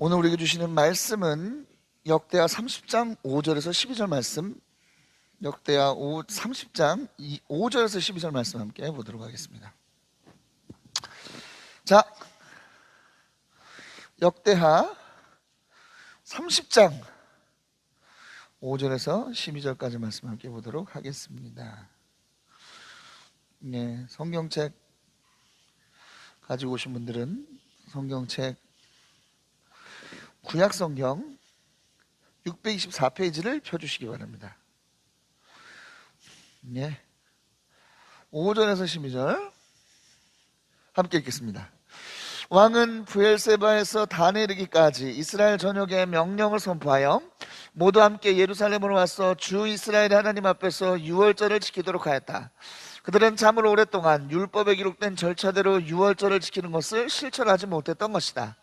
오늘 우리에게 주시는 말씀은 역대하 30장 5절에서 12절 말씀, 역대하 30장 5절에서 12절 말씀 함께 보도록 하겠습니다. 자, 역대하 30장 5절에서 12절까지 말씀 함께 보도록 하겠습니다. 네, 성경책 가지고 오신 분들은 성경책 구약성경 624페이지를 펴주시기 바랍니다. 네, 5절에서 12절 함께 읽겠습니다. 왕은 브엘세바에서 단에 이르기까지 이스라엘 전역에 명령을 선포하여 모두 함께 예루살렘으로 와서 주 이스라엘의 하나님 앞에서 유월절을 지키도록 하였다. 그들은 참으로 오랫동안 율법에 기록된 절차대로 유월절을 지키는 것을 실천하지 못했던 것이다.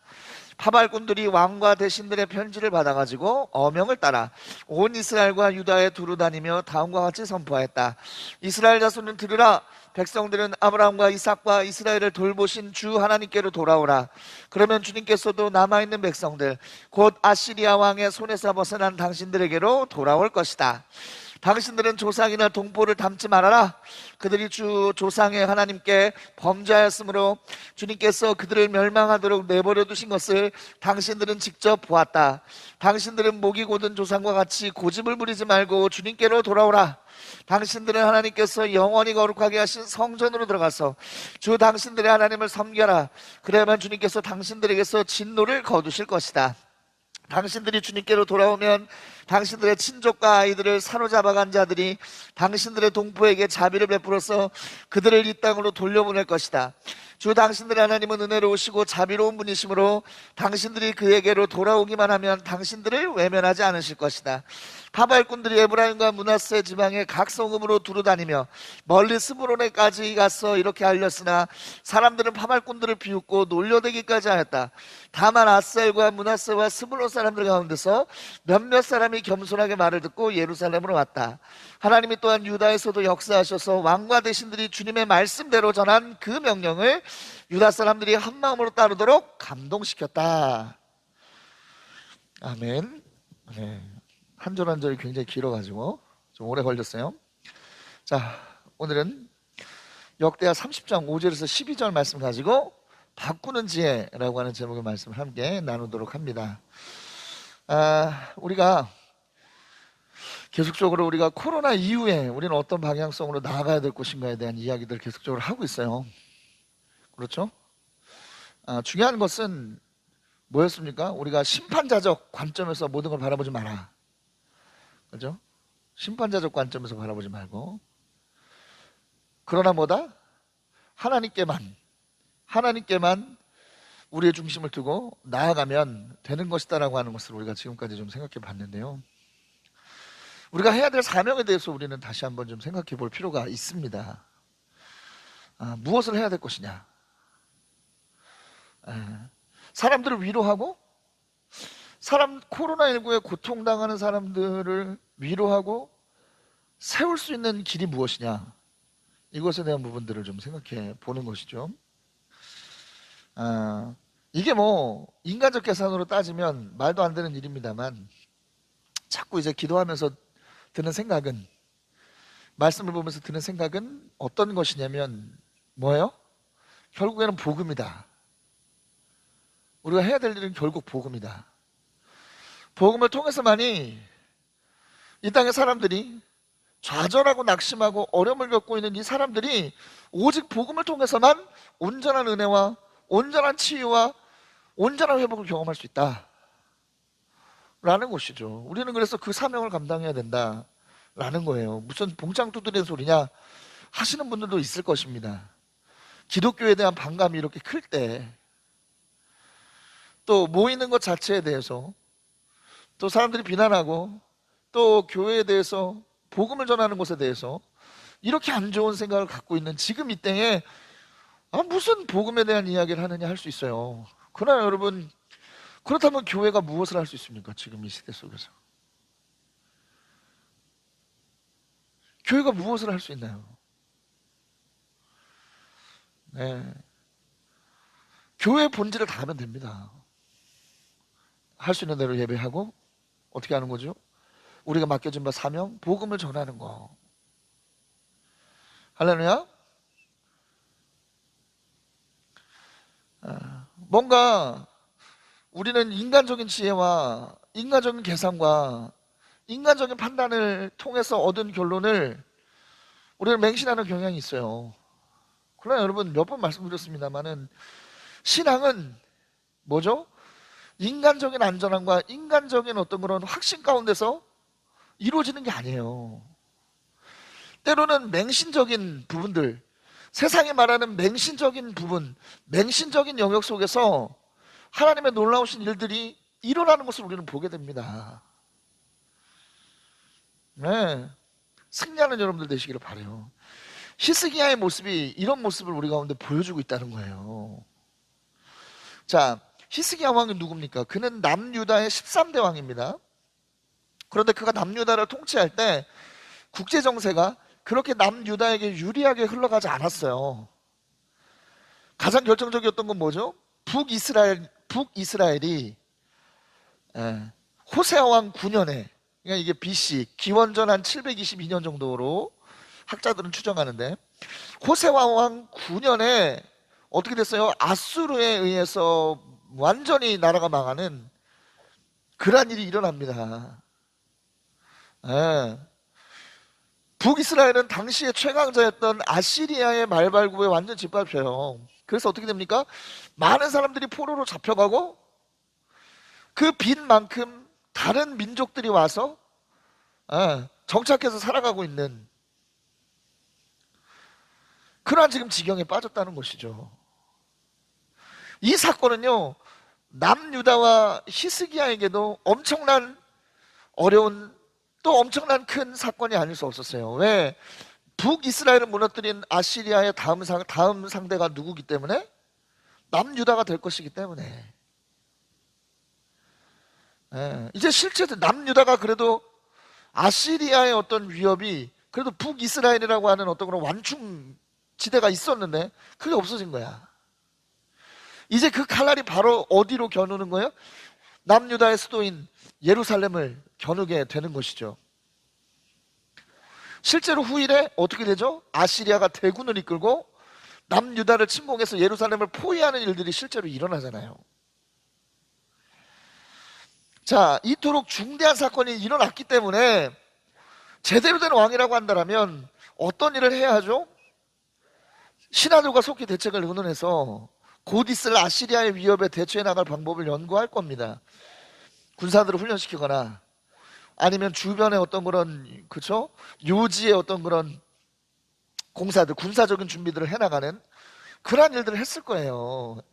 파발꾼들이 왕과 대신들의 편지를 받아가지고 어명을 따라 온 이스라엘과 유다에 두루 다니며 다음과 같이 선포하였다. 이스라엘 자손은 들으라. 백성들은 아브라함과 이삭과 이스라엘을 돌보신 주 하나님께로 돌아오라. 그러면 주님께서도 남아있는 백성들 곧 아시리아 왕의 손에서 벗어난 당신들에게로 돌아올 것이다. 당신들은 조상이나 동포를 닮지 말아라. 그들이 주 조상의 하나님께 범죄하였으므로 주님께서 그들을 멸망하도록 내버려 두신 것을 당신들은 직접 보았다. 당신들은 목이 곧은 조상과 같이 고집을 부리지 말고 주님께로 돌아오라. 당신들은 하나님께서 영원히 거룩하게 하신 성전으로 들어가서 주 당신들의 하나님을 섬겨라. 그래야만 주님께서 당신들에게서 진노를 거두실 것이다. 당신들이 주님께로 돌아오면 당신들의 친족과 아이들을 사로잡아간 자들이 당신들의 동포에게 자비를 베풀어서 그들을 이 땅으로 돌려보낼 것이다. 주 당신들의 하나님은 은혜로우시고 자비로운 분이시므로 당신들이 그에게로 돌아오기만 하면 당신들을 외면하지 않으실 것이다. 파발꾼들이 에브라임과 므낫세 지방의 각 성읍으로 두루다니며 멀리 스브론에까지 가서 이렇게 알렸으나 사람들은 파발꾼들을 비웃고 놀려대기까지 하였다. 다만 아셀과 므낫세와 스브론 사람들 가운데서 몇몇 사람이 겸손하게 말을 듣고 예루살렘으로 왔다. 하나님이 또한 유다에서도 역사하셔서 왕과 대신들이 주님의 말씀대로 전한 그 명령을 유다 사람들이 한 마음으로 따르도록 감동시켰다. 아멘. 네. 한 절 한 절이 굉장히 길어가지고 좀 오래 걸렸어요. 자, 오늘은 역대하 30장 5절에서 12절 말씀 가지고 바꾸는 지혜라고 하는 제목의 말씀을 함께 나누도록 합니다. 우리가 계속적으로 우리가 코로나 이후에 우리는 어떤 방향성으로 나아가야 될 것인가에 대한 이야기들을 계속적으로 하고 있어요. 그렇죠? 중요한 것은 뭐였습니까? 우리가 심판자적 관점에서 모든 걸 바라보지 마라. 그죠? 심판자적 관점에서 바라보지 말고, 그러나 뭐다? 하나님께만 우리의 중심을 두고 나아가면 되는 것이다라고 하는 것을 우리가 지금까지 좀 생각해 봤는데요. 우리가 해야 될 사명에 대해서 우리는 다시 한번 좀 생각해 볼 필요가 있습니다. 무엇을 해야 될 것이냐? 사람들을 위로하고, 코로나19에 고통당하는 사람들을 위로하고 세울 수 있는 길이 무엇이냐? 이것에 대한 부분들을 좀 생각해 보는 것이죠. 이게 뭐 인간적 계산으로 따지면 말도 안 되는 일입니다만, 자꾸 이제 기도하면서 드는 생각은, 말씀을 보면서 드는 생각은 어떤 것이냐면 뭐예요? 결국에는 복음이다. 우리가 해야 될 일은 결국 복음이다. 복음을 통해서만이 이 땅의 사람들이, 좌절하고 낙심하고 어려움을 겪고 있는 이 사람들이 오직 복음을 통해서만 온전한 은혜와 온전한 치유와 온전한 회복을 경험할 수 있다 라는 것이죠. 우리는 그래서 그 사명을 감당해야 된다 라는 거예요. 무슨 봉창 두드리는 소리냐 하시는 분들도 있을 것입니다. 기독교에 대한 반감이 이렇게 클 때, 또 모이는 것 자체에 대해서 또 사람들이 비난하고, 또 교회에 대해서, 복음을 전하는 것에 대해서 이렇게 안 좋은 생각을 갖고 있는 지금 이 때에 무슨 복음에 대한 이야기를 하느냐 할 수 있어요. 그러나 여러분, 그렇다면 교회가 무엇을 할 수 있습니까? 지금 이 시대 속에서 교회가 무엇을 할 수 있나요? 네. 교회의 본질을 다 하면 됩니다. 할 수 있는 대로 예배하고 어떻게 하는 거죠? 우리가 맡겨진 바 사명, 복음을 전하는 거. 할렐루야. 뭔가 우리는 인간적인 지혜와 인간적인 계산과 인간적인 판단을 통해서 얻은 결론을 우리는 맹신하는 경향이 있어요. 그러나 여러분, 몇 번 말씀드렸습니다만은 신앙은 뭐죠? 인간적인 안전함과 인간적인 어떤 그런 확신 가운데서 이루어지는 게 아니에요. 때로는 맹신적인 부분들, 세상이 말하는 맹신적인 부분, 맹신적인 영역 속에서 하나님의 놀라우신 일들이 일어나는 것을 우리는 보게 됩니다. 네, 승리하는 여러분들 되시기를 바라요. 히스기야의 모습이 이런 모습을 우리 가운데 보여주고 있다는 거예요. 자, 히스기야 왕은 누굽니까? 그는 남유다의 13대 왕입니다. 그런데 그가 남유다를 통치할 때 국제 정세가 그렇게 남유다에게 유리하게 흘러가지 않았어요. 가장 결정적이었던 건 뭐죠? 북이스라엘이 호세아 왕 9년에, 그러니까 이게 BC 기원전 한 722년 정도로 학자들은 추정하는데, 호세아 왕 9년에 어떻게 됐어요? 아수르에 의해서 완전히 나라가 망하는 그러한 일이 일어납니다. 북이스라엘은 당시의 최강자였던 아시리아의 말발굽에 완전 짓밟혀요. 그래서 어떻게 됩니까? 많은 사람들이 포로로 잡혀가고 그 빈만큼 다른 민족들이 와서 정착해서 살아가고 있는 그러한 지금 지경에 빠졌다는 것이죠. 이 사건은요, 남유다와 히스기야에게도 엄청난 어려운, 또 엄청난 큰 사건이 아닐 수 없었어요. 왜? 북이스라엘을 무너뜨린 아시리아의 다음 상대가 누구기 때문에? 남유다가 될 것이기 때문에. 이제 실제 남유다가 그래도 아시리아의 어떤 위협이 그래도 북이스라엘이라고 하는 어떤 그런 완충 지대가 있었는데 그게 없어진 거야. 이제 그 칼날이 바로 어디로 겨누는 거예요? 남유다의 수도인 예루살렘을 겨누게 되는 것이죠. 실제로 후일에 어떻게 되죠? 아시리아가 대군을 이끌고 남유다를 침공해서 예루살렘을 포위하는 일들이 실제로 일어나잖아요. 자, 이토록 중대한 사건이 일어났기 때문에 제대로 된 왕이라고 한다면 어떤 일을 해야 하죠? 신하들과 속히 대책을 의논해서 곧 있을 아시리아의 위협에 대처해 나갈 방법을 연구할 겁니다. 군사들을 훈련시키거나 아니면 주변에 어떤 그런, 그쵸? 요지의 어떤 그런 공사들, 군사적인 준비들을 해나가는 그러한 일들을 했을 거예요.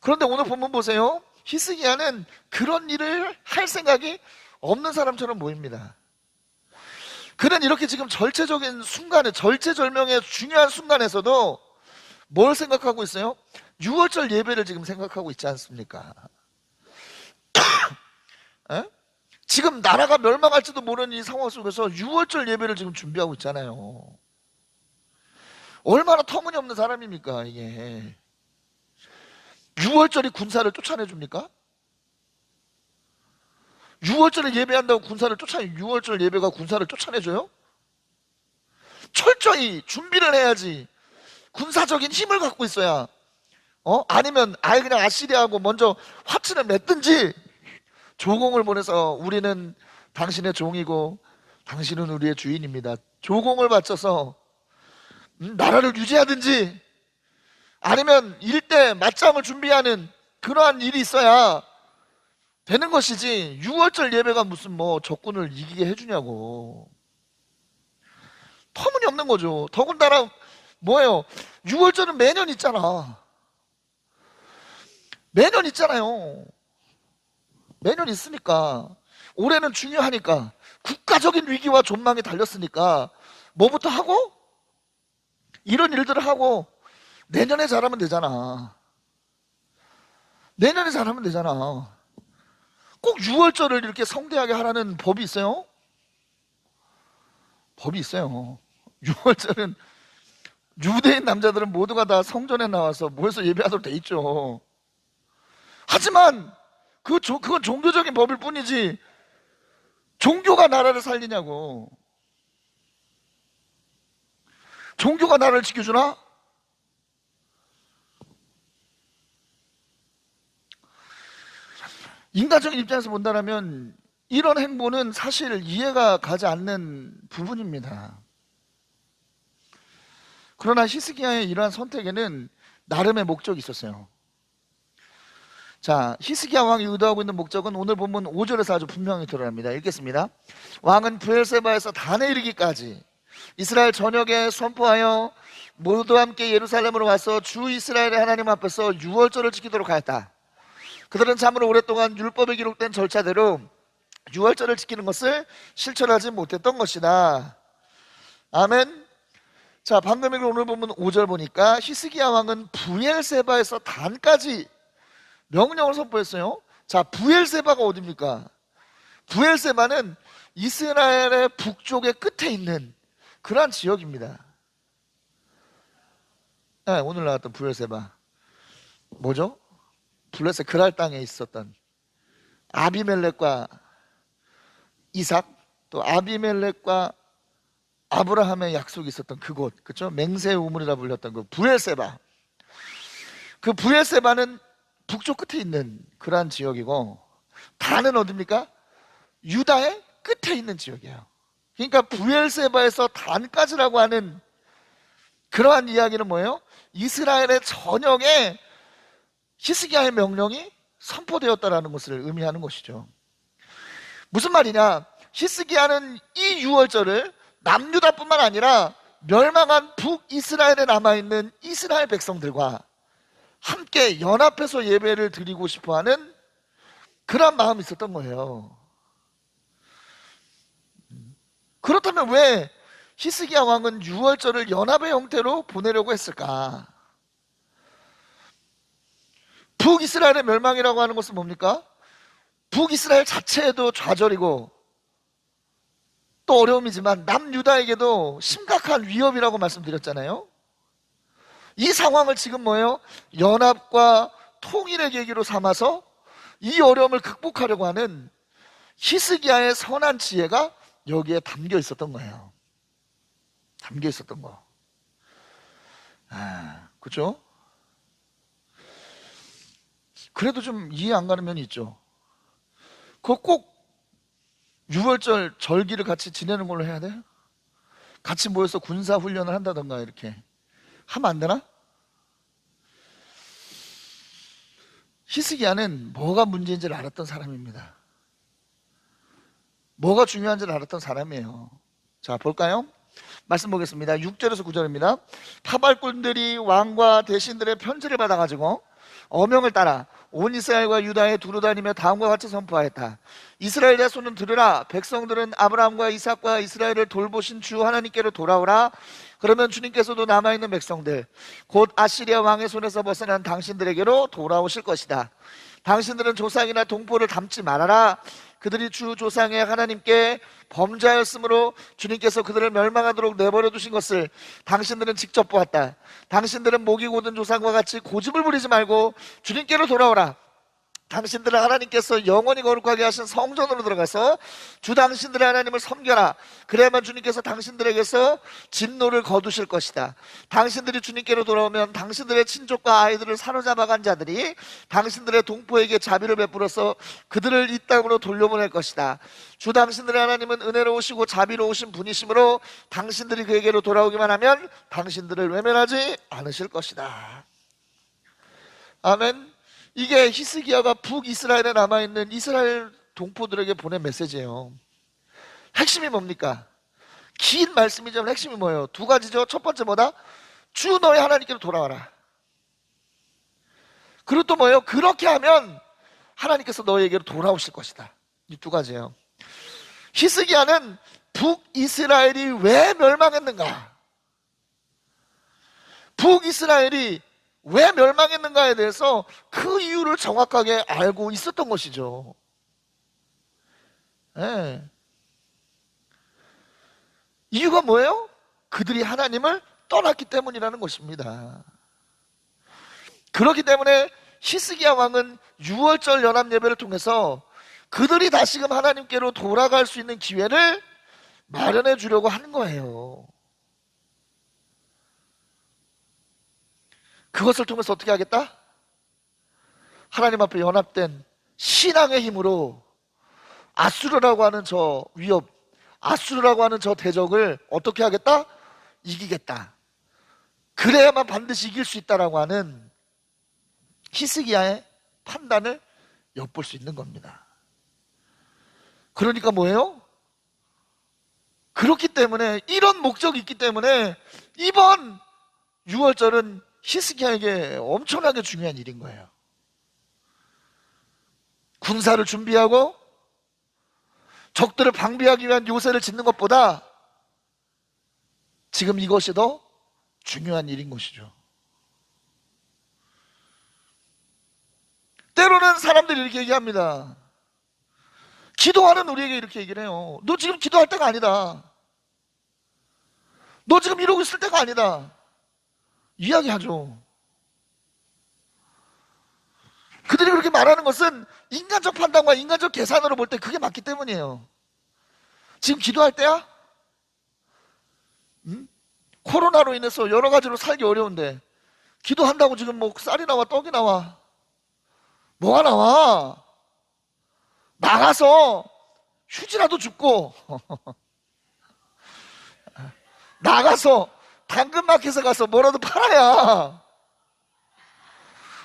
그런데 오늘 본문 보세요. 히스기야는 그런 일을 할 생각이 없는 사람처럼 보입니다. 그는 이렇게 지금 절체적인 순간에, 절체절명의 중요한 순간에서도 뭘 생각하고 있어요? 6월절 예배를 지금 생각하고 있지 않습니까? 지금 나라가 멸망할지도 모르는 이 상황 속에서 6월절 예배를 지금 준비하고 있잖아요. 얼마나 터무니없는 사람입니까 이게. 6월절이 군사를 쫓아내줍니까? 6월절에 예배한다고 군사를 쫓아내, 6월절 예배가 군사를 쫓아내줘요? 철저히 준비를 해야지. 군사적인 힘을 갖고 있어야. 아니면 아예 그냥 아시리아하고 먼저 화친을 맺든지 조공을 보내서 우리는 당신의 종이고 당신은 우리의 주인입니다, 조공을 바쳐서 나라를 유지하든지, 아니면 일대 맞짱을 준비하는 그러한 일이 있어야 되는 것이지 6월절 예배가 무슨 뭐 적군을 이기게 해주냐고. 터무니없는 거죠. 더군다나 뭐예요? 6월절은 매년 있잖아. 매년 있잖아요. 매년 있으니까. 올해는 중요하니까. 국가적인 위기와 존망이 달렸으니까 뭐부터 하고? 이런 일들을 하고 내년에 잘하면 되잖아. 내년에 잘하면 되잖아. 꼭 6월절을 이렇게 성대하게 하라는 법이 있어요? 법이 있어요. 6월절은 유대인 남자들은 모두가 다 성전에 나와서 모여서 예배하도록 돼 있죠. 하지만 그건 종교적인 법일 뿐이지 종교가 나라를 살리냐고. 종교가 나라를 지켜주나? 인간적인 입장에서 본다면 이런 행보는 사실 이해가 가지 않는 부분입니다. 그러나 히스기야의 이러한 선택에는 나름의 목적이 있었어요. 자, 히스기야 왕이 의도하고 있는 목적은 오늘 본문 5절에서 아주 분명히 드러납니다. 읽겠습니다. 왕은 브엘세바에서 단에 이르기까지 이스라엘 전역에 선포하여 모두 함께 예루살렘으로 와서 주 이스라엘의 하나님 앞에서 유월절을 지키도록 하였다. 그들은 참으로 오랫동안 율법에 기록된 절차대로 유월절을 지키는 것을 실천하지 못했던 것이다. 아멘. 자, 방금 읽은 오늘 본문 5절 보니까 히스기야 왕은 브엘세바에서 단까지 명령을 선포했어요. 자, 브엘세바가 어디입니까? 브엘세바는 이스라엘의 북쪽의 끝에 있는 그러한 지역입니다. 네, 오늘 나왔던 브엘세바 뭐죠? 블레셋 그랄 땅에 있었던 아비멜렉과 이삭, 또 아비멜렉과 아브라함의 약속이 있었던 그곳, 그렇죠? 맹세의 우물이라 불렸던 그 브엘세바. 그 브엘세바는 북쪽 끝에 있는 그러한 지역이고, 단은 어디입니까? 유다의 끝에 있는 지역이에요. 그러니까 브엘세바에서 단까지라고 하는 그러한 이야기는 뭐예요? 이스라엘의 전역에 히스기야의 명령이 선포되었다라는 것을 의미하는 것이죠. 무슨 말이냐? 히스기야는 이 유월절을 남유다뿐만 아니라 멸망한 북이스라엘에 남아있는 이스라엘 백성들과 함께 연합해서 예배를 드리고 싶어하는 그런 마음이 있었던 거예요. 그렇다면 왜 히스기야 왕은 유월절을 연합의 형태로 보내려고 했을까? 북이스라엘의 멸망이라고 하는 것은 뭡니까? 북이스라엘 자체에도 좌절이고 또 어려움이지만 남유다에게도 심각한 위협이라고 말씀드렸잖아요. 이 상황을 지금 뭐예요? 연합과 통일의 계기로 삼아서 이 어려움을 극복하려고 하는 히스기야의 선한 지혜가 여기에 담겨 있었던 거예요. 담겨 있었던 거. 그렇죠? 그래도 좀 이해 안 가는 면이 있죠. 그거 꼭 유월절 절기를 같이 지내는 걸로 해야 돼? 같이 모여서 군사훈련을 한다던가 이렇게 하면 안 되나? 히스기야는 뭐가 문제인지를 알았던 사람입니다. 뭐가 중요한지를 알았던 사람이에요. 자, 볼까요? 말씀 보겠습니다. 6절에서 9절입니다. 타발꾼들이 왕과 대신들의 편지를 받아가지고 어명을 따라 온 이스라엘과 유다에 두루다니며 다음과 같이 선포하였다. 이스라엘 자손은 들으라. 백성들은 아브라함과 이삭과 이스라엘을 돌보신 주 하나님께로 돌아오라. 그러면 주님께서도 남아있는 백성들 곧 아시리아 왕의 손에서 벗어난 당신들에게로 돌아오실 것이다. 당신들은 조상이나 동포를 닮지 말아라. 그들이 주 조상의 하나님께 범죄하였으므로 주님께서 그들을 멸망하도록 내버려 두신 것을 당신들은 직접 보았다. 당신들은 목이 고든 조상과 같이 고집을 부리지 말고 주님께로 돌아오라. 당신들은 하나님께서 영원히 거룩하게 하신 성전으로 들어가서 주 당신들의 하나님을 섬겨라. 그래야만 주님께서 당신들에게서 진노를 거두실 것이다. 당신들이 주님께로 돌아오면 당신들의 친족과 아이들을 사로잡아간 자들이 당신들의 동포에게 자비를 베풀어서 그들을 이 땅으로 돌려보낼 것이다. 주 당신들의 하나님은 은혜로우시고 자비로우신 분이시므로 당신들이 그에게로 돌아오기만 하면 당신들을 외면하지 않으실 것이다. 아멘. 이게 히스기야가 북이스라엘에 남아있는 이스라엘 동포들에게 보낸 메시지예요. 핵심이 뭡니까? 긴 말씀이지만 핵심이 뭐예요? 두 가지죠. 첫 번째 뭐다? 주 너의 하나님께로 돌아와라. 그리고 또 뭐예요? 그렇게 하면 하나님께서 너에게로 돌아오실 것이다. 이 두 가지예요. 히스기야는 북이스라엘이 왜 멸망했는가? 북이스라엘이 왜 멸망했는가에 대해서 그 이유를 정확하게 알고 있었던 것이죠. 네. 이유가 뭐예요? 그들이 하나님을 떠났기 때문이라는 것입니다. 그렇기 때문에 히스기야 왕은 유월절 연합 예배를 통해서 그들이 다시금 하나님께로 돌아갈 수 있는 기회를 마련해 주려고 하는 거예요. 그것을 통해서 어떻게 하겠다? 하나님 앞에 연합된 신앙의 힘으로 아수르라고 하는 저 위협, 아수르라고 하는 저 대적을 어떻게 하겠다? 이기겠다. 그래야만 반드시 이길 수 있다라고 하는 히스기야의 판단을 엿볼 수 있는 겁니다. 그러니까 뭐예요? 그렇기 때문에, 이런 목적이 있기 때문에 이번 6월절은 히스기야에게 엄청나게 중요한 일인 거예요. 군사를 준비하고 적들을 방비하기 위한 요새를 짓는 것보다 지금 이것이 더 중요한 일인 것이죠. 때로는 사람들이 이렇게 얘기합니다. 기도하는 우리에게 이렇게 얘기를 해요. 너 지금 기도할 때가 아니다. 너 지금 이러고 있을 때가 아니다. 이야기하죠. 그들이 그렇게 말하는 것은 인간적 판단과 인간적 계산으로 볼 때 그게 맞기 때문이에요. 지금 기도할 때야? 코로나로 인해서 여러 가지로 살기 어려운데 기도한다고 지금 뭐 쌀이 나와 떡이 나와? 뭐가 나와? 나가서 휴지라도 줍고 나가서 당근마켓에 가서 뭐라도 팔아야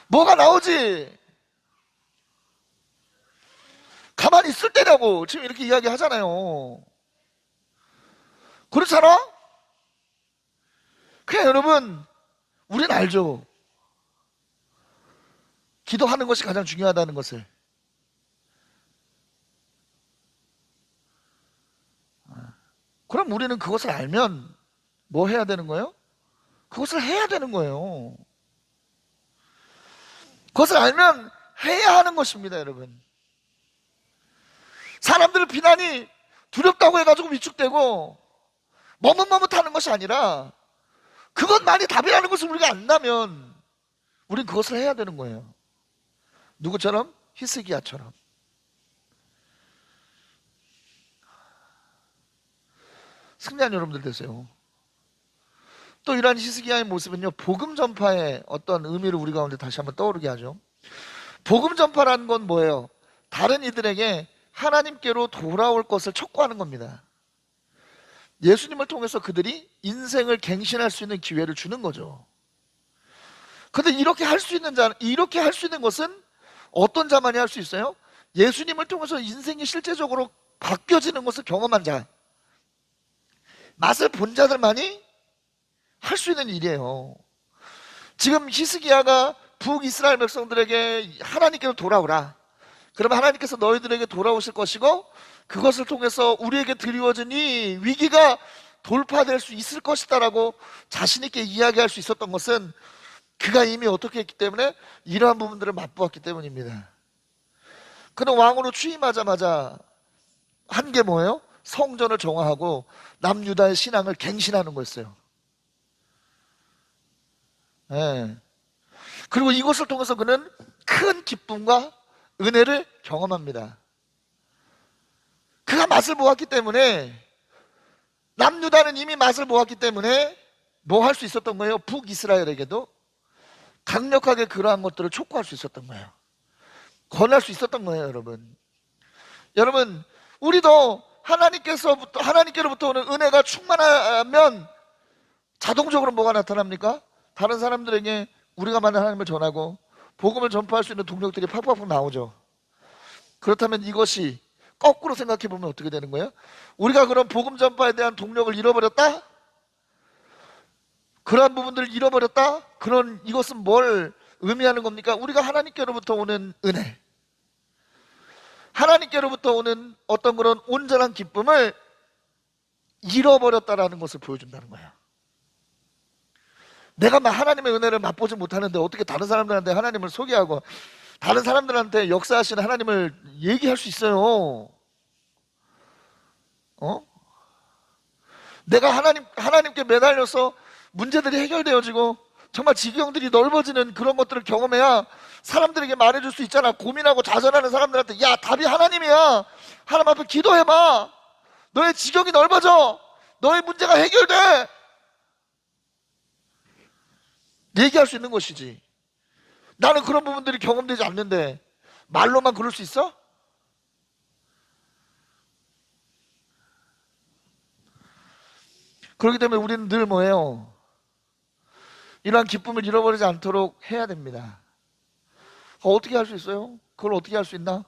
뭐가 나오지. 가만히 있을 때라고 지금 이렇게 이야기 하잖아요. 그렇잖아? 그냥 여러분, 우린 알죠. 기도하는 것이 가장 중요하다는 것을. 그럼 우리는 그것을 알면 뭐 해야 되는 거예요? 그것을 해야 되는 거예요. 그것을 알면 해야 하는 것입니다, 여러분. 사람들 비난이 두렵다고 해가지고 위축되고 머뭇머뭇하는 것이 아니라 그것만이 답이라는 것을 우리가 안다면 우린 그것을 해야 되는 거예요. 누구처럼? 히스기야처럼. 승리한 여러분들 되세요. 또 이러한 히스기야의 모습은요, 복음 전파의 어떤 의미를 우리 가운데 다시 한번 떠오르게 하죠. 복음 전파라는 건 뭐예요? 다른 이들에게 하나님께로 돌아올 것을 촉구하는 겁니다. 예수님을 통해서 그들이 인생을 갱신할 수 있는 기회를 주는 거죠. 근데 이렇게 할 수 있는 것은 어떤 자만이 할 수 있어요? 예수님을 통해서 인생이 실제적으로 바뀌어지는 것을 경험한 자, 맛을 본 자들만이 할 수 있는 일이에요. 지금 히스기야가 북이스라엘 백성들에게 하나님께로 돌아오라, 그러면 하나님께서 너희들에게 돌아오실 것이고 그것을 통해서 우리에게 드리워진 이 위기가 돌파될 수 있을 것이다 라고 자신 있게 이야기할 수 있었던 것은 그가 이미 어떻게 했기 때문에 이러한 부분들을 맛보았기 때문입니다. 그는 왕으로 취임하자마자 한 게 뭐예요? 성전을 정화하고 남유다의 신앙을 갱신하는 거였어요. 네. 그리고 이것을 통해서 그는 큰 기쁨과 은혜를 경험합니다. 그가 맛을 보았기 때문에, 남유다는 이미 맛을 보았기 때문에 뭐 할 수 있었던 거예요? 북이스라엘에게도 강력하게 그러한 것들을 촉구할 수 있었던 거예요. 권할 수 있었던 거예요, 여러분. 여러분, 우리도 하나님께로부터 오는 은혜가 충만하면 자동적으로 뭐가 나타납니까? 다른 사람들에게 우리가 만난 하나님을 전하고 복음을 전파할 수 있는 동력들이 팍팍팍 나오죠. 그렇다면 이것이 거꾸로 생각해 보면 어떻게 되는 거예요? 우리가 그런 복음 전파에 대한 동력을 잃어버렸다? 그러한 부분들을 잃어버렸다? 이것은 뭘 의미하는 겁니까? 우리가 하나님께로부터 오는 은혜, 하나님께로부터 오는 어떤 그런 온전한 기쁨을 잃어버렸다라는 것을 보여준다는 거예요. 내가 하나님의 은혜를 맛보지 못하는데 어떻게 다른 사람들한테 하나님을 소개하고 다른 사람들한테 역사하시는 하나님을 얘기할 수 있어요? 내가 하나님께 매달려서 문제들이 해결되어지고 정말 지경들이 넓어지는 그런 것들을 경험해야 사람들에게 말해줄 수 있잖아. 고민하고 좌절하는 사람들한테, 야, 답이 하나님이야. 하나님 앞에 기도해봐. 너의 지경이 넓어져. 너의 문제가 해결돼. 얘기할 수 있는 것이지. 나는 그런 부분들이 경험되지 않는데 말로만 그럴 수 있어? 그렇기 때문에 우리는 늘 뭐예요? 이러한 기쁨을 잃어버리지 않도록 해야 됩니다. 어떻게 할 수 있어요? 그걸 어떻게 할 수 있나?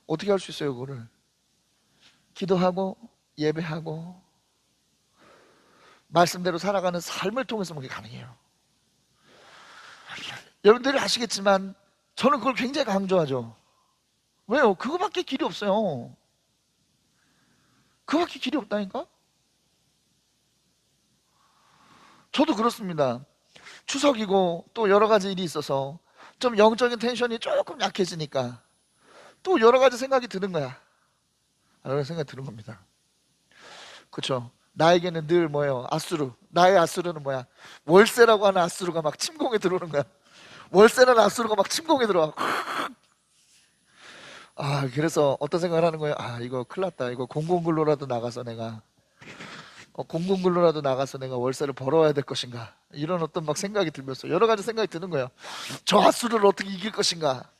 어떻게 할 수 있어요, 그거를? 기도하고 예배하고 말씀대로 살아가는 삶을 통해서 그게 가능해요. 여러분들이 아시겠지만 저는 그걸 굉장히 강조하죠. 왜요? 그거밖에 길이 없어요. 그거밖에 길이 없다니까? 저도 그렇습니다. 추석이고 또 여러 가지 일이 있어서 좀 영적인 텐션이 조금 약해지니까 또 여러 가지 생각이 드는 거야. 여러 가지 생각이 드는 겁니다. 그렇죠? 나에게는 늘 뭐예요? 아수르. 나의 아수르는 뭐야? 월세라고 하는 아수르가 막 침공에 들어오는 거야. 월세라는 아수르가 막 침공에 들어와. 그래서 어떤 생각을 하는 거예요? 이거 큰일 났다. 이거 공공근로라도 나가서 내가 공공근로라도 나가서 내가 월세를 벌어와야 될 것인가, 이런 어떤 막 생각이 들면서 여러 가지 생각이 드는 거예요. 저 핫수를 어떻게 이길 것인가.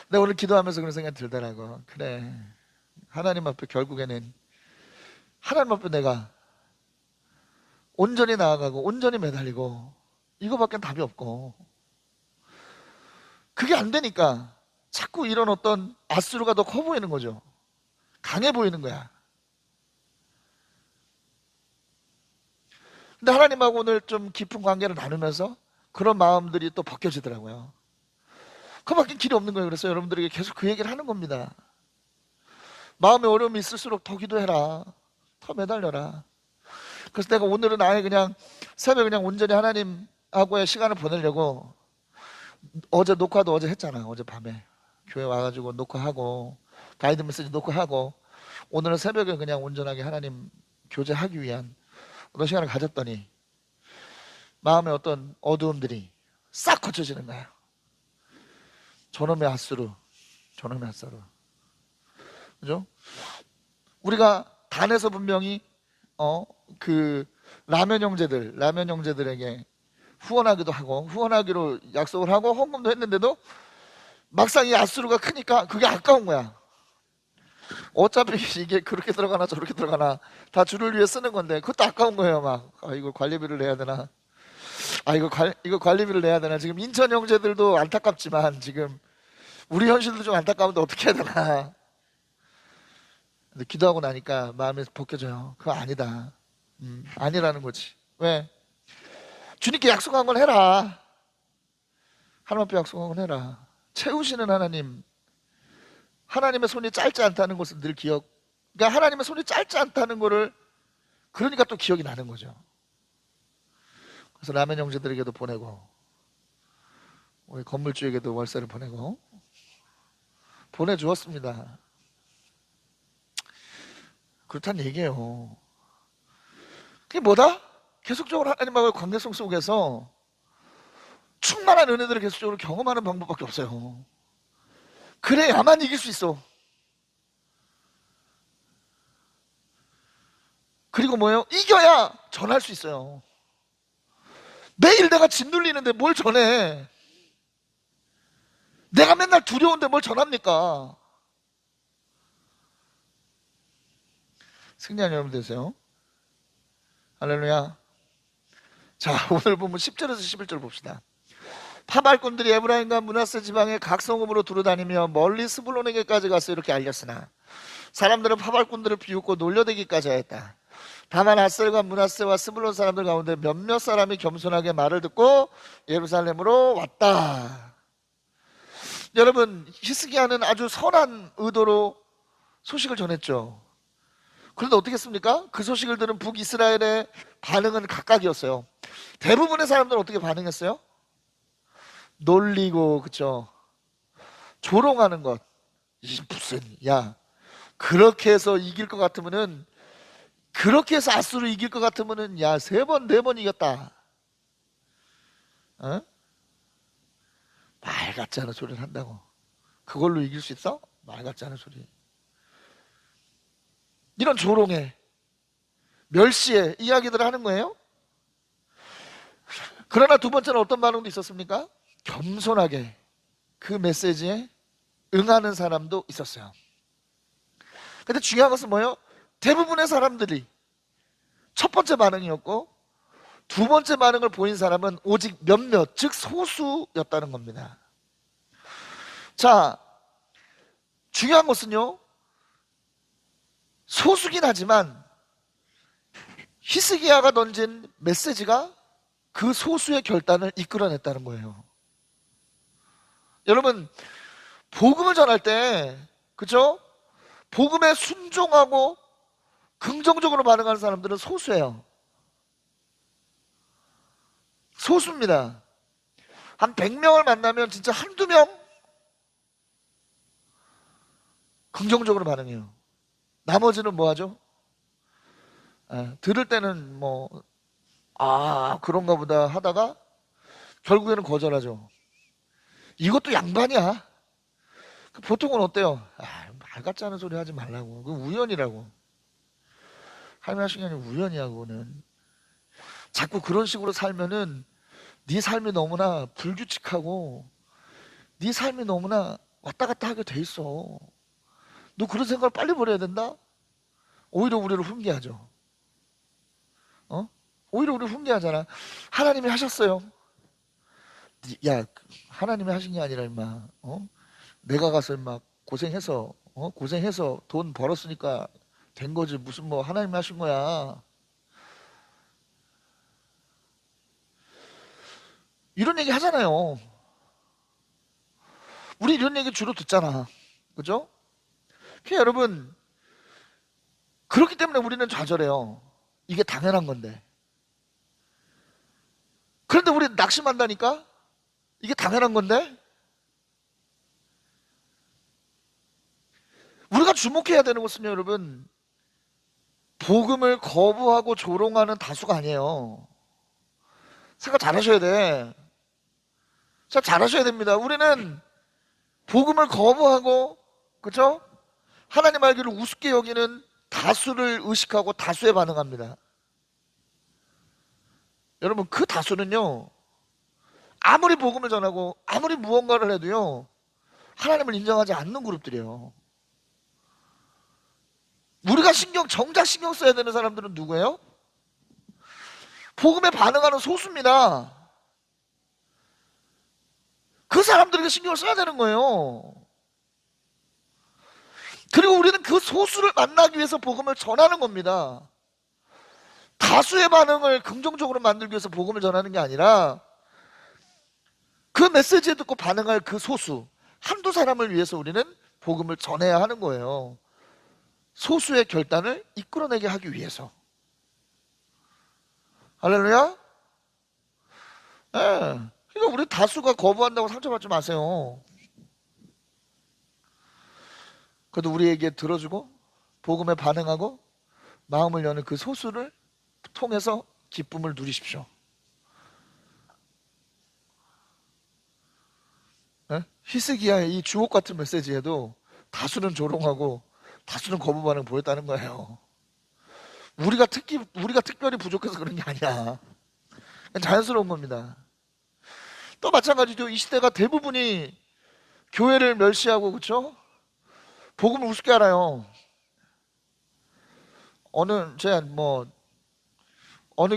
근데 오늘 기도하면서 그런 생각이 들더라고. 그래, 하나님 앞에 결국에는 하나님 앞에 내가 온전히 나아가고 온전히 매달리고 이거밖에 답이 없고, 그게 안 되니까 자꾸 이런 어떤 아수르가 더 커 보이는 거죠. 강해 보이는 거야. 근데 하나님하고 오늘 좀 깊은 관계를 나누면서 그런 마음들이 또 벗겨지더라고요. 그밖에 길이 없는 거예요. 그래서 여러분들에게 계속 그 얘기를 하는 겁니다. 마음에 어려움이 있을수록 더 기도해라. 더 매달려라. 그래서 내가 오늘은 아예 그냥 새벽에 그냥 온전히 하나님하고의 시간을 보내려고, 어제 녹화도 어제 했잖아. 어젯밤에 교회 와가지고 녹화하고 가이드 메시지 녹화하고, 오늘은 새벽에 그냥 온전하게 하나님 교제하기 위한 어떤 시간을 가졌더니 마음의 어떤 어두움들이 싹 고쳐지는 거야. 저놈의 핫수루, 저놈의 핫수루. 그죠? 우리가 단에서 분명히 그 라면 형제들에게 후원하기도 하고 후원하기로 약속을 하고 헌금도 했는데도 막상 이 핫수루가 크니까 그게 아까운 거야. 어차피 이게 그렇게 들어가나 저렇게 들어가나 다 주를 위해 쓰는 건데 그것도 아까운 거예요. 막 이거 관리비를 내야 되나, 이거 관리비를 내야 되나. 지금 인천 형제들도 안타깝지만 지금 우리 현실도 좀 안타까운데 어떻게 해야 되나. 근데 기도하고 나니까 마음이 벗겨져요. 그거 아니다. 아니라는 거지. 왜? 주님께 약속한 걸 해라. 하나님 앞에 약속한 걸 해라. 채우시는 하나님, 하나님의 손이 짧지 않다는 것을 늘 그러니까 하나님의 손이 짧지 않다는 거를, 그러니까 또 기억이 나는 거죠. 그래서 라면 형제들에게도 보내고 우리 건물주에게도 월세를 보내고 보내주었습니다. 그렇다는 얘기예요. 그게 뭐다? 계속적으로 하나님과의 관계성 속에서 충만한 은혜들을 계속적으로 경험하는 방법밖에 없어요. 그래야만 이길 수 있어. 그리고 뭐예요? 이겨야 전할 수 있어요. 매일 내가 짓눌리는데 뭘 전해? 내가 맨날 두려운데 뭘 전합니까? 승리한 여러분 되세요. 할렐루야. 자, 오늘 보면 10절에서 11절 봅시다. 파발꾼들이 에브라임과 므낫세 지방의 각 성읍으로 두루다니며 멀리 스불론에게까지 가서 이렇게 알렸으나 사람들은 파발꾼들을 비웃고 놀려대기까지 하였다. 다만 아셀과 므낫세와 스불론 사람들 가운데 몇몇 사람이 겸손하게 말을 듣고 예루살렘으로 왔다. 여러분, 히스기야는 아주 선한 의도로 소식을 전했죠. 그런데 어떻게 했습니까? 그 소식을 들은 북이스라엘의 반응은 각각이었어요. 대부분의 사람들은 어떻게 반응했어요? 놀리고, 그쵸? 조롱하는 것. 무슨, 야, 그렇게 해서 이길 것 같으면은 그렇게 해서 아수르 이길 것 같으면은 야, 3번, 4번 이겼다. 어? 말 같지 않은 소리를 한다고. 그걸로 이길 수 있어? 말 같지 않은 소리. 이런 조롱에, 멸시의 이야기들을 하는 거예요. 그러나 두 번째는 어떤 반응도 있었습니까? 겸손하게 그 메시지에 응하는 사람도 있었어요. 근데 중요한 것은 뭐예요? 대부분의 사람들이 첫 번째 반응이었고, 두 번째 반응을 보인 사람은 오직 몇몇, 즉 소수였다는 겁니다. 자, 중요한 것은요, 소수긴 하지만 히스기야가 던진 메시지가 그 소수의 결단을 이끌어냈다는 거예요. 여러분, 복음을 전할 때, 그죠? 복음에 순종하고 긍정적으로 반응하는 사람들은 소수예요. 소수입니다. 한 100명을 만나면 진짜 한두 명 긍정적으로 반응해요. 나머지는 뭐 하죠? 들을 때는 뭐, 그런가 보다 하다가 결국에는 거절하죠. 이것도 양반이야. 보통은 어때요? 말 같지 않은 소리 하지 말라고. 그건 우연이라고. 하나님 하신 게 아니라 우연이야, 그거는. 자꾸 그런 식으로 살면은 네 삶이 너무나 불규칙하고 네 삶이 너무나 왔다 갔다 하게 돼 있어. 너 그런 생각을 빨리 버려야 된다? 오히려 우리를 훈계하죠. 오히려 우리를 훈계하잖아. 하나님이 하셨어요. 야, 하나님이 하신 게 아니라 임마. 내가 가서 임마 고생해서 돈 벌었으니까 된 거지. 무슨 뭐 하나님이 하신 거야. 이런 얘기 하잖아요. 우리 이런 얘기 주로 듣잖아. 그죠? 그러니까 여러분, 그렇기 때문에 우리는 좌절해요. 이게 당연한 건데. 그런데 우리 낙심한다니까? 이게 당연한 건데? 우리가 주목해야 되는 것은요, 여러분, 복음을 거부하고 조롱하는 다수가 아니에요. 생각 잘 하셔야 돼. 자, 잘 하셔야 됩니다. 우리는 복음을 거부하고, 그죠? 하나님 알기를 우습게 여기는 다수를 의식하고 다수에 반응합니다. 여러분, 그 다수는요, 아무리 복음을 전하고 아무리 무언가를 해도요, 하나님을 인정하지 않는 그룹들이에요. 우리가 정작 신경 써야 되는 사람들은 누구예요? 복음에 반응하는 소수입니다. 그 사람들에게 신경을 써야 되는 거예요. 그리고 우리는 그 소수를 만나기 위해서 복음을 전하는 겁니다. 다수의 반응을 긍정적으로 만들기 위해서 복음을 전하는 게 아니라 그 메시지에 듣고 반응할 그 소수, 한두 사람을 위해서 우리는 복음을 전해야 하는 거예요. 소수의 결단을 이끌어내게 하기 위해서. 할렐루야? 네. 그러니까 우리 다수가 거부한다고 상처받지 마세요. 그래도 우리에게 들어주고 복음에 반응하고 마음을 여는 그 소수를 통해서 기쁨을 누리십시오. 네? 히스기야의 이 주옥 같은 메시지에도 다수는 조롱하고 다수는 거부 반응 보였다는 거예요. 우리가 특별히 부족해서 그런 게 아니야. 자연스러운 겁니다. 또 마찬가지죠. 이 시대가 대부분이 교회를 멸시하고, 그렇죠? 복음을 우습게 알아요. 어느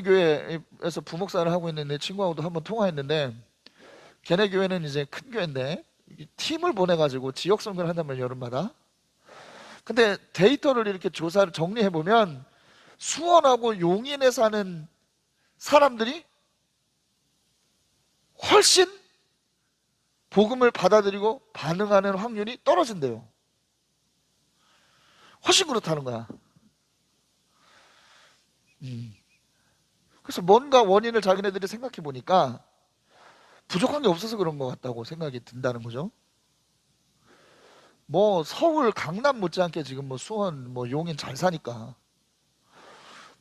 교회에서 부목사를 하고 있는 내 친구하고도 한번 통화했는데, 걔네 교회는 이제 큰 교회인데 팀을 보내가지고 지역 선거를 한단 말이에요, 여름마다. 근데 데이터를 이렇게 조사를 정리해보면 수원하고 용인에 사는 사람들이 훨씬 복음을 받아들이고 반응하는 확률이 떨어진대요. 훨씬 그렇다는 거야. 그래서 뭔가 원인을 자기네들이 생각해 보니까 부족한 게 없어서 그런 것 같다고 생각이 든다는 거죠. 뭐 서울, 강남 못지않게 지금 뭐 수원, 뭐 용인 잘 사니까.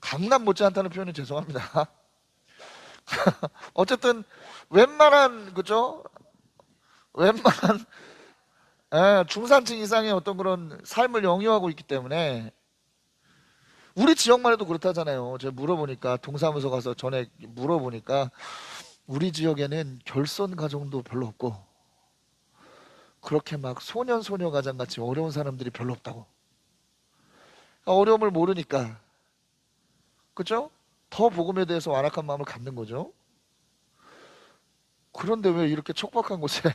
강남 못지않다는 표현은 죄송합니다. 어쨌든 웬만한, 그죠? 웬만한 중산층 이상의 어떤 그런 삶을 영위하고 있기 때문에, 우리 지역만 해도 그렇다잖아요. 제가 물어보니까, 동사무소 가서 전에 물어보니까 우리 지역에는 결손 가정도 별로 없고 그렇게 막 소년 소녀 가장 같이 어려운 사람들이 별로 없다고. 어려움을 모르니까, 그죠? 더 복음에 대해서 완악한 마음을 갖는 거죠. 그런데 왜 이렇게 척박한 곳에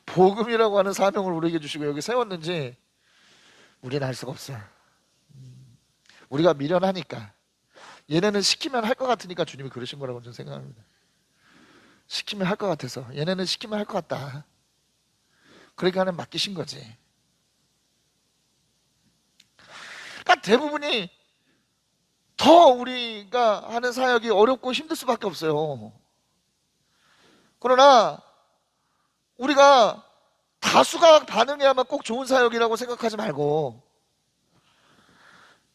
복음이라고 하는 사명을 우리에게 주시고 여기 세웠는지 우리는 알 수가 없어요. 우리가 미련하니까, 얘네는 시키면 할 것 같으니까 주님이 그러신 거라고 저는 생각합니다. 시키면 할 것 같아서, 얘네는 시키면 할 것 같다, 그러니까 하는 맡기신 거지. 그러니까 대부분이 더 우리가 하는 사역이 어렵고 힘들 수밖에 없어요. 그러나 우리가 다수가 반응해야만 꼭 좋은 사역이라고 생각하지 말고,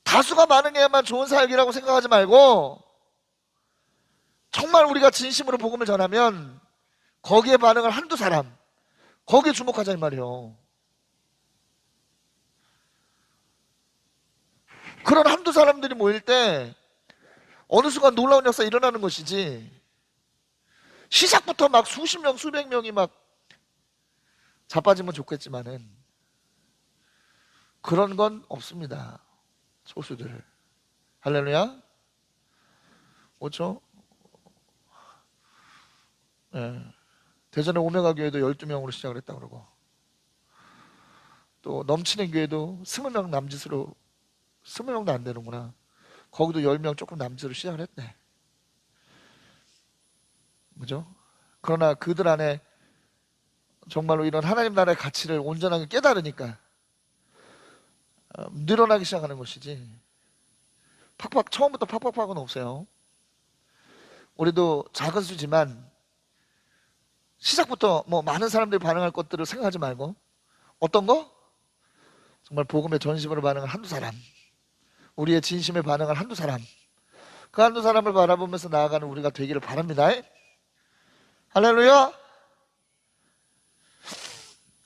다수가 반응해야만 좋은 사역이라고 생각하지 말고, 정말 우리가 진심으로 복음을 전하면 거기에 반응을 한두 사람, 거기에 주목하자 이 말이에요. 그런 한두 사람들이 모일 때 어느 순간 놀라운 역사 일어나는 것이지, 시작부터 막 수십 명 수백 명이 막 자빠지면 좋겠지만은 그런 건 없습니다. 소수들. 할렐루야. 그렇죠? 예. 대전의 오메가 교회도 12명으로 시작을 했다 그러고, 또 넘치는 교회도 20명 남짓으로, 20명도 안 되는구나, 거기도 10명 조금 남짓으로 시작을 했대. 그죠? 그러나 그들 안에 정말로 이런 하나님 나라의 가치를 온전하게 깨달으니까 늘어나기 시작하는 것이지, 팍팍, 처음부터 팍팍팍은 없어요. 우리도 작은 수지만 시작부터 뭐 많은 사람들이 반응할 것들을 생각하지 말고, 어떤 거? 정말 복음의 전심으로 반응할 한두 사람, 우리의 진심에 반응할 한두 사람, 그 한두 사람을 바라보면서 나아가는 우리가 되기를 바랍니다. 할렐루야.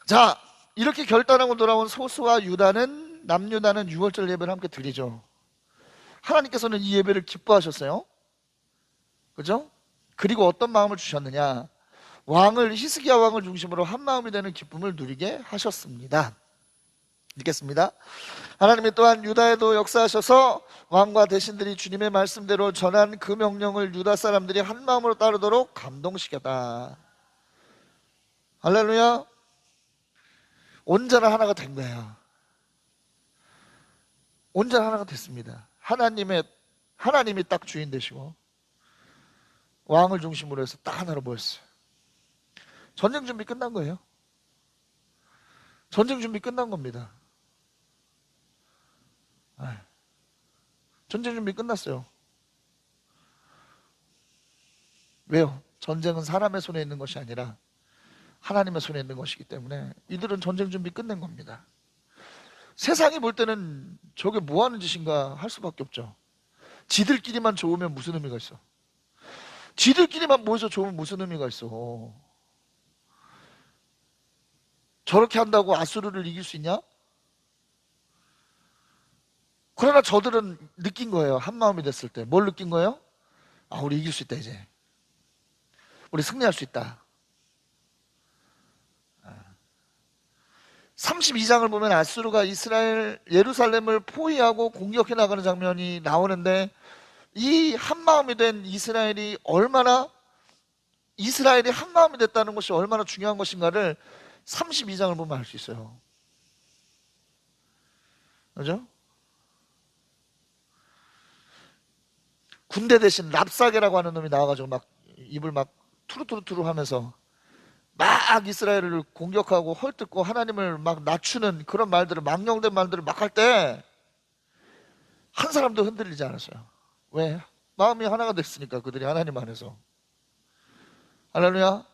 자, 이렇게 결단하고 돌아온 소수와 유다는, 남유다는 6월절 예배를 함께 드리죠. 하나님께서는 이 예배를 기뻐하셨어요. 그죠? 그리고 어떤 마음을 주셨느냐, 왕을, 히스기야 왕을 중심으로 한 마음이 되는 기쁨을 누리게 하셨습니다. 읽겠습니다. 하나님이 또한 유다에도 역사하셔서 왕과 대신들이 주님의 말씀대로 전한 그 명령을 유다 사람들이 한 마음으로 따르도록 감동시켰다. 할렐루야. 온전한 하나가 된 거예요. 온전한 하나가 됐습니다. 하나님이 딱 주인 되시고 왕을 중심으로 해서 딱 하나로 모였어요. 전쟁 준비 끝난 거예요. 전쟁 준비 끝난 겁니다. 전쟁 준비 끝났어요. 왜요? 전쟁은 사람의 손에 있는 것이 아니라 하나님의 손에 있는 것이기 때문에 이들은 전쟁 준비 끝낸 겁니다. 세상이 볼 때는 저게 뭐 하는 짓인가 할 수밖에 없죠. 지들끼리만 좋으면 무슨 의미가 있어? 지들끼리만 모여서 좋으면 무슨 의미가 있어? 저렇게 한다고 아수르를 이길 수 있냐? 그러나 저들은 느낀 거예요. 한 마음이 됐을 때. 뭘 느낀 거예요? 아, 우리 이길 수 있다 이제. 우리 승리할 수 있다. 32장을 보면 아수르가 이스라엘 예루살렘을 포위하고 공격해 나가는 장면이 나오는데, 이 한마음이 된 이스라엘이 한마음이 됐다는 것이 얼마나 중요한 것인가를 32장을 보면 알 수 있어요. 그죠? 군대 대신 랍사게라고 하는 놈이 나와가지고 막 입을 막 투루투루투루 하면서 막 이스라엘을 공격하고 헐뜯고 하나님을 막 낮추는 그런 말들을, 망령된 말들을 막 할 때 한 사람도 흔들리지 않았어요. 왜? 마음이 하나가 됐으니까, 그들이 하나님 안에서. 할렐루야.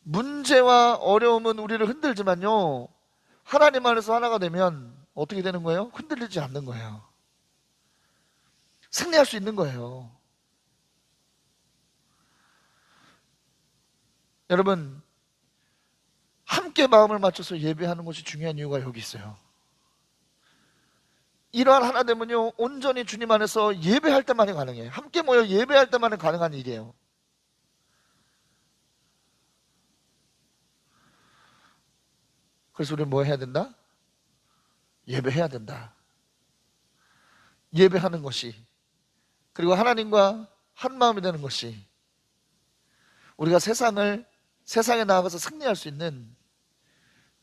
문제와 어려움은 우리를 흔들지만요, 하나님 안에서 하나가 되면 어떻게 되는 거예요? 흔들리지 않는 거예요. 승리할 수 있는 거예요. 여러분, 함께 마음을 맞춰서 예배하는 것이 중요한 이유가 여기 있어요. 이러한 하나됨은요, 온전히 주님 안에서 예배할 때만이 가능해요. 함께 모여 예배할 때만은 가능한 일이에요. 그래서 우리는 뭐 해야 된다? 예배해야 된다. 예배하는 것이, 그리고 하나님과 한 마음이 되는 것이 우리가 세상에 나아가서 승리할 수 있는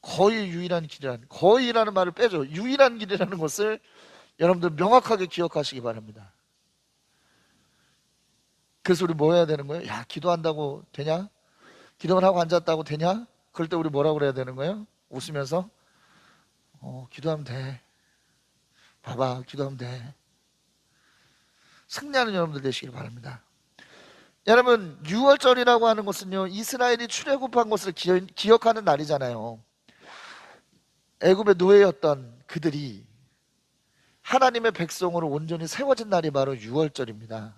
거의 유일한 길이라는, 거의라는 말을 빼죠. 유일한 길이라는 것을 여러분들 명확하게 기억하시기 바랍니다. 그래서 우리 뭐 해야 되는 거예요? 야, 기도한다고 되냐? 기도만 하고 앉았다고 되냐? 그럴 때 우리 뭐라고 그래야 되는 거예요? 웃으면서 기도하면 돼. 봐봐, 기도하면 돼. 승리하는 여러분들 되시길 바랍니다. 여러분, 6월절이라고 하는 것은요, 이스라엘이 출애굽한 것을 기억하는 날이잖아요. 애굽의 노예였던 그들이 하나님의 백성으로 온전히 세워진 날이 바로 6월절입니다.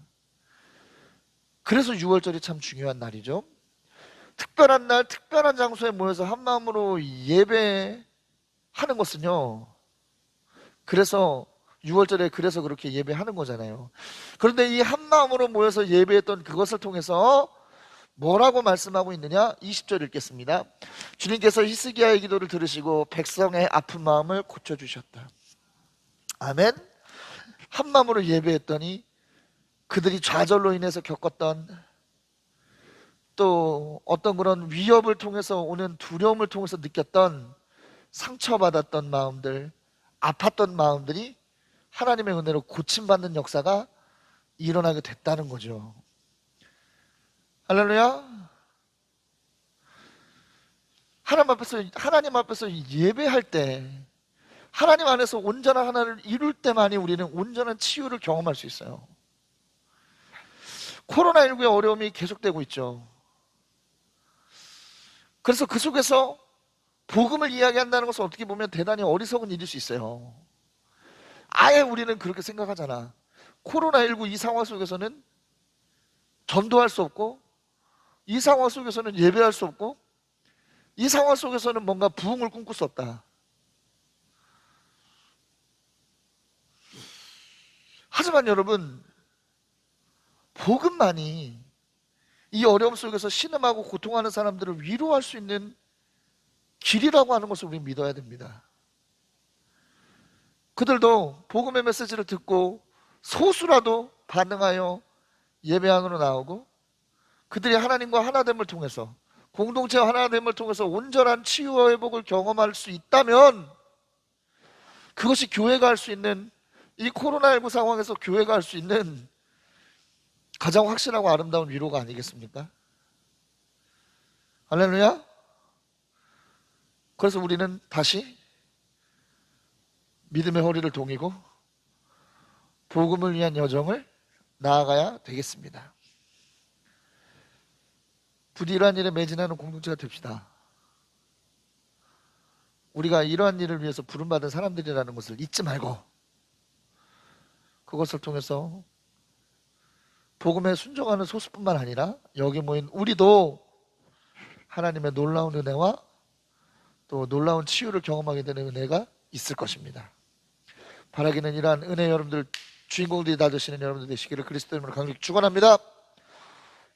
그래서 6월절이 참 중요한 날이죠. 특별한 날, 특별한 장소에 모여서 한 마음으로 예배하는 것은요, 그래서 6월절에 그래서 그렇게 예배하는 거잖아요. 그런데 이 한 마음으로 모여서 예배했던 그것을 통해서 뭐라고 말씀하고 있느냐? 20절 읽겠습니다. 주님께서 히스기야의 기도를 들으시고 백성의 아픈 마음을 고쳐주셨다. 아멘. 한 마음으로 예배했더니 그들이 좌절로 인해서 겪었던, 또 어떤 그런 위협을 통해서 오는 두려움을 통해서 느꼈던 상처받았던 마음들, 아팠던 마음들이 하나님의 은혜로 고침받는 역사가 일어나게 됐다는 거죠. 할렐루야. 하나님 앞에서 예배할 때, 하나님 안에서 온전한 하나를 이룰 때만이 우리는 온전한 치유를 경험할 수 있어요. 코로나19의 어려움이 계속되고 있죠. 그래서 그 속에서 복음을 이야기한다는 것은 어떻게 보면 대단히 어리석은 일일 수 있어요. 아예 우리는 그렇게 생각하잖아. 코로나19 이 상황 속에서는 전도할 수 없고, 이 상황 속에서는 예배할 수 없고, 이 상황 속에서는 뭔가 부흥을 꿈꿀 수 없다. 하지만 여러분, 복음만이 이 어려움 속에서 신음하고 고통하는 사람들을 위로할 수 있는 길이라고 하는 것을 우리 믿어야 됩니다. 그들도 복음의 메시지를 듣고 소수라도 반응하여 예배항으로 나오고, 그들이 하나님과 하나됨을 통해서, 공동체와 하나됨을 통해서 온전한 치유와 회복을 경험할 수 있다면, 그것이 교회가 할 수 있는, 이 코로나19 상황에서 교회가 할 수 있는 가장 확실하고 아름다운 위로가 아니겠습니까? 할렐루야. 그래서 우리는 다시 믿음의 허리를 동이고 복음을 위한 여정을 나아가야 되겠습니다. 부디 이러한 일에 매진하는 공동체가 됩시다. 우리가 이러한 일을 위해서 부름받은 사람들이라는 것을 잊지 말고, 그것을 통해서 복음에 순종하는 소수뿐만 아니라 여기 모인 우리도 하나님의 놀라운 은혜와 또 놀라운 치유를 경험하게 되는 은혜가 있을 것입니다. 바라기는 이러한 은혜 여러분들 주인공들이 다 되시는 여러분들 되시기를 그리스도 이름으로 강력히 축원합니다.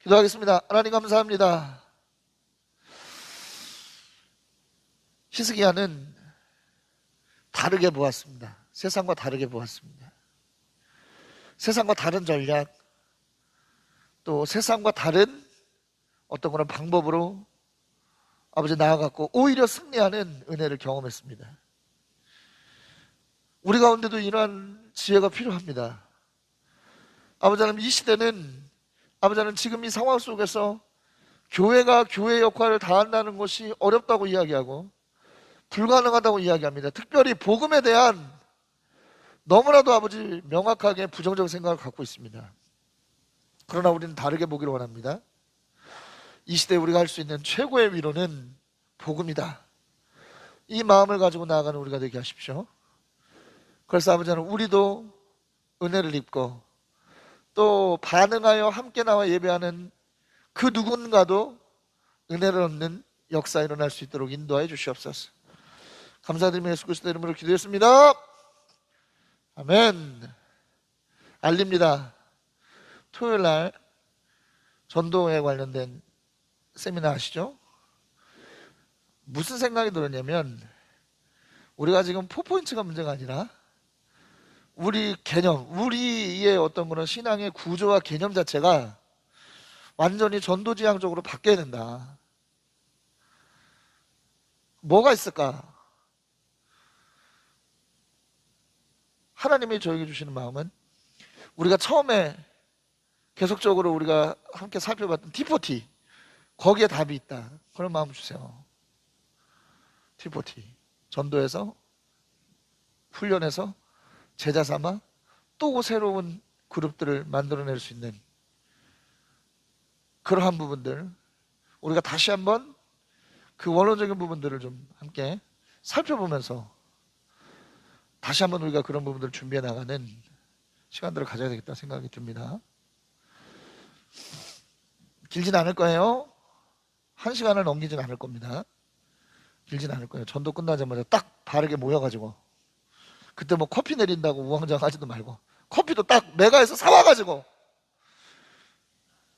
기도하겠습니다. 하나님 감사합니다. 히스기야는 다르게 보았습니다. 세상과 다르게 보았습니다. 세상과 다른 전략, 또 세상과 다른 어떤 그런 방법으로 아버지 나아갔고 오히려 승리하는 은혜를 경험했습니다. 우리 가운데도 이러한 지혜가 필요합니다. 아버지 하나님, 이 시대는 아버지 하나님 지금 이 상황 속에서 교회가 교회의 역할을 다한다는 것이 어렵다고 이야기하고 불가능하다고 이야기합니다. 특별히 복음에 대한 너무나도 아버지 명확하게 부정적 생각을 갖고 있습니다. 그러나 우리는 다르게 보기를 원합니다. 이 시대에 우리가 할 수 있는 최고의 위로는 복음이다. 이 마음을 가지고 나아가는 우리가 되게 하십시오. 그래서 아버지 하나님, 우리도 은혜를 입고 또 반응하여 함께 나와 예배하는 그 누군가도 은혜를 얻는 역사 일어날 수 있도록 인도하여 주시옵소서. 감사드리며 예수 그리스도 이름으로 기도했습니다. 아멘. 알립니다. 토요일 날 전도에 관련된 세미나 아시죠? 무슨 생각이 들었냐면 우리가 지금 포포인트가 문제가 아니라 우리 개념, 우리의 어떤 그런 신앙의 구조와 개념 자체가 완전히 전도지향적으로 바뀌어야 된다. 뭐가 있을까? 하나님이 저에게 주시는 마음은 우리가 처음에 계속적으로 우리가 함께 살펴봤던 T40 거기에 답이 있다. 그런 마음 주세요. T40 전도에서 훈련해서 제자 삼아 또 새로운 그룹들을 만들어낼 수 있는 그러한 부분들 우리가 다시 한번 그 원론적인 부분들을 좀 함께 살펴보면서 다시 한번 우리가 그런 부분들을 준비해 나가는 시간들을 가져야 되겠다 생각이 듭니다. 길진 않을 거예요. 1시간을 넘기진 않을 겁니다. 길진 않을 거예요. 전도 끝나자마자 딱 바르게 모여가지고 그때 뭐 커피 내린다고 우왕좌왕 하지도 말고 커피도 딱 메가에서 사와가지고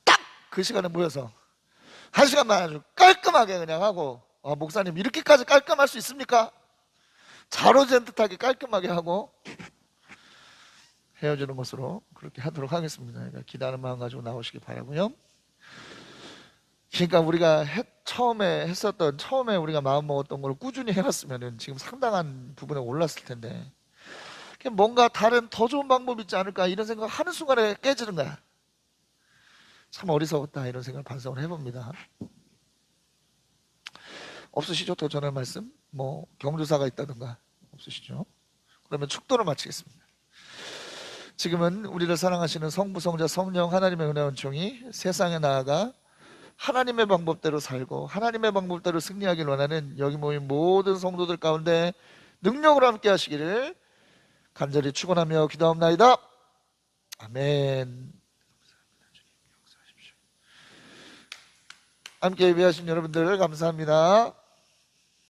딱 그 시간에 모여서 1시간만 아주 깔끔하게 그냥 하고 목사님 이렇게까지 깔끔할 수 있습니까? 자로젠듯하게 깔끔하게 하고 헤어지는 것으로 그렇게 하도록 하겠습니다. 그러니까 기다리는 마음 가지고 나오시기 바라고요. 그러니까 우리가 처음에 우리가 마음 먹었던 걸 꾸준히 해왔으면 지금 상당한 부분에 올랐을 텐데 뭔가 다른 더 좋은 방법이 있지 않을까 이런 생각 하는 순간에 깨지는 거야. 참 어리석었다 이런 생각을 반성을 해봅니다. 없으시죠? 더 전할 말씀? 뭐 경조사가 있다든가 없으시죠? 그러면 축도를 마치겠습니다. 지금은 우리를 사랑하시는 성부, 성자, 성령 하나님의 은혜와 은총이 세상에 나아가 하나님의 방법대로 살고 하나님의 방법대로 승리하길 원하는 여기 모인 모든 성도들 가운데 능력으로 함께 하시기를 간절히 축원하며 기도합나이다. 아멘. 함께 예배하신 여러분들 감사합니다.